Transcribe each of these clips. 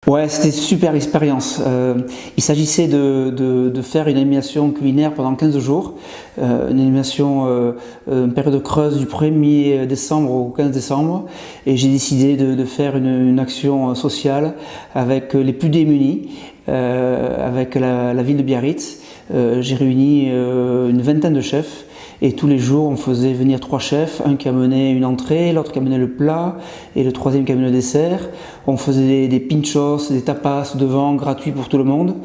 Ouais, c'était une super expérience. Il s'agissait de faire une animation culinaire pendant 15 jours, une animation, une période creuse du 1er décembre au 15 décembre, et j'ai décidé de faire une action sociale avec les plus démunis, avec la ville de Biarritz. J'ai réuni une vingtaine de chefs. Et tous les jours, on faisait venir 3 chefs, un qui amenait une entrée, l'autre qui amenait le plat, et le troisième qui amenait le dessert. On faisait des pinchos, des tapas devant, gratuits pour tout le monde.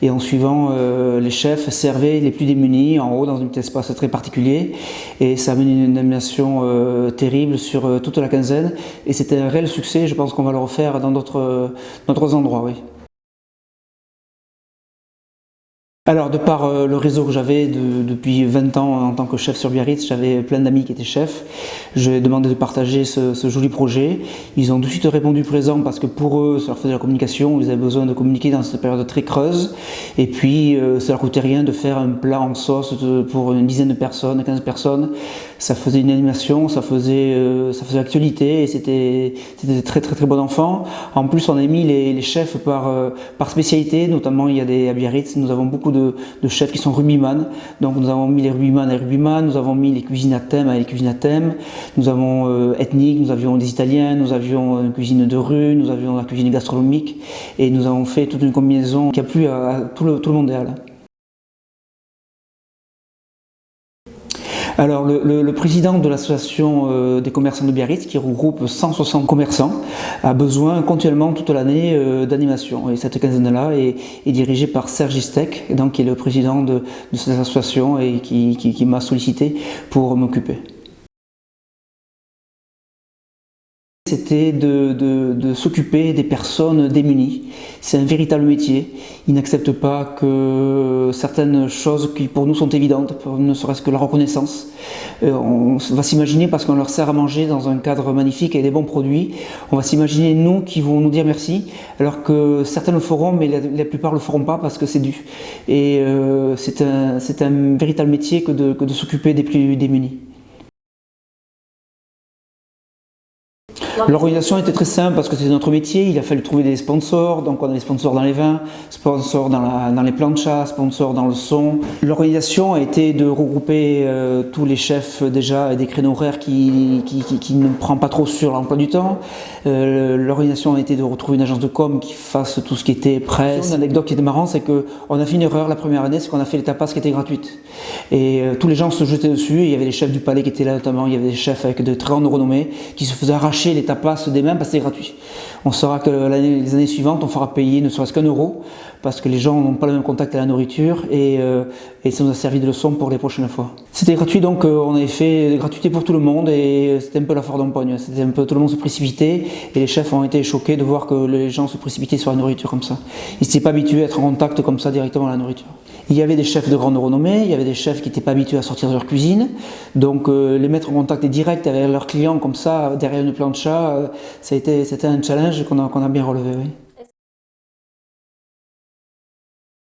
Et en suivant, les chefs servaient les plus démunis en haut, dans un petit espace très particulier. Et ça a amené une animation terrible sur toute la quinzaine. Et c'était un réel succès, je pense qu'on va le refaire dans d'autres endroits, oui. Alors, de par le réseau que j'avais depuis 20 ans en tant que chef sur Biarritz, j'avais plein d'amis qui étaient chefs. J'ai demandé de partager ce joli projet. Ils ont tout de suite répondu présent parce que pour eux, ça leur faisait la communication. Ils avaient besoin de communiquer dans cette période très creuse. Et puis, ça leur coûtait rien de faire un plat en sauce pour une dizaine de personnes, 15 personnes. Ça faisait une animation, ça faisait actualité et c'était très très très bon enfant. En plus, on a mis les chefs par spécialité, notamment à Biarritz, nous avons beaucoup de chefs qui sont rugbyman. Donc nous avons mis les rugbyman et rugbyman, nous avons mis les cuisines à thème avec les cuisines à thème, nous avons ethnique, nous avions des Italiens, nous avions une cuisine de rue, nous avions la cuisine gastronomique et nous avons fait toute une combinaison qui a plu à tout le mondial. Alors le président de l'association des commerçants de Biarritz, qui regroupe 160 commerçants, a besoin continuellement toute l'année d'animation. Et cette quinzaine-là est dirigée par Serge Istek, donc, qui est le président de cette association et qui m'a sollicité pour m'occuper. C'était de s'occuper des personnes démunies. C'est un véritable métier. Ils n'acceptent pas que certaines choses qui pour nous sont évidentes, ne serait-ce que la reconnaissance. On va s'imaginer, parce qu'on leur sert à manger dans un cadre magnifique et des bons produits, on va s'imaginer nous qui vont nous dire merci, alors que certains le feront, mais la plupart ne le feront pas parce que c'est dû. Et c'est un véritable métier que de s'occuper des plus démunis. L'organisation était très simple parce que c'est notre métier, il a fallu trouver des sponsors, donc on a des sponsors dans les vins, sponsors dans les planchas, sponsors dans le son. L'organisation a été de regrouper tous les chefs déjà et des créneaux horaires qui ne prend pas trop sur l'emploi du temps. L'organisation a été de retrouver une agence de com qui fasse tout ce qui était presse. Une anecdote qui était marrante, c'est qu'on a fait une erreur la première année, c'est qu'on a fait les tapas qui étaient gratuites. Et tous les gens se jetaient dessus, et il y avait les chefs du palais qui étaient là notamment, il y avait des chefs avec de très grandes renommées qui se faisaient arracher les tapas des mains parce que c'est gratuit. On saura que les années suivantes, on fera payer ne serait-ce qu'1 € parce que les gens n'ont pas le même contact à la nourriture et ça nous a servi de leçon pour les prochaines fois. C'était gratuit, donc on avait fait des gratuités pour tout le monde et c'était un peu la foire d'empoigne. C'était un peu tout le monde se précipitait et les chefs ont été choqués de voir que les gens se précipitaient sur la nourriture comme ça. Ils n'étaient pas habitués à être en contact comme ça directement à la nourriture. Il y avait des chefs de grande renommée, il y avait des chefs qui n'étaient pas habitués à sortir de leur cuisine, donc les mettre en contact direct avec leurs clients comme ça, derrière une plancha, c'était un challenge qu'on a bien relevé. Oui.